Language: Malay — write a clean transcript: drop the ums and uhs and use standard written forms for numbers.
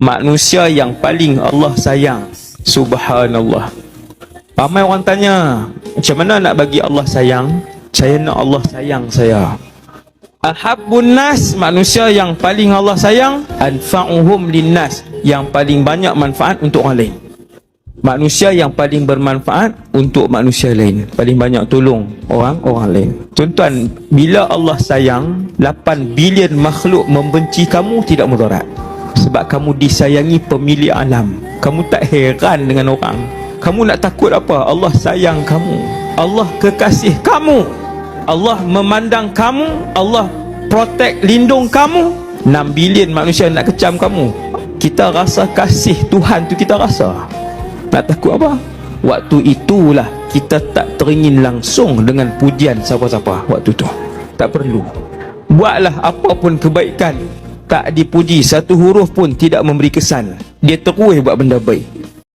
manusia yang paling Allah sayang. Subhanallah. Ramai orang tanya, macam mana nak bagi Allah sayang? Saya nak Allah sayang saya. Ahabbun nas, manusia yang paling Allah sayang, anfa'uhum linnas, yang paling banyak manfaat untuk orang lain. Manusia yang paling bermanfaat untuk manusia lain, paling banyak tolong orang lain. Tuan-tuan, bila Allah sayang, 8 bilion makhluk membenci kamu tidak mudarat. Sebab kamu disayangi pemilik alam. Kamu tak heran dengan orang. Kamu nak takut apa? Allah sayang kamu. Allah kekasih kamu. Allah memandang kamu. Allah protect, lindung kamu. 6 bilion manusia nak kecam kamu. Kita rasa kasih Tuhan tu kita rasa. Nak takut apa? Waktu itulah kita tak teringin langsung dengan pujian siapa-siapa waktu tu. Tak perlu. Buatlah apa pun kebaikan, tak dipuji, satu huruf pun tidak memberi kesan. Dia terus buat benda baik.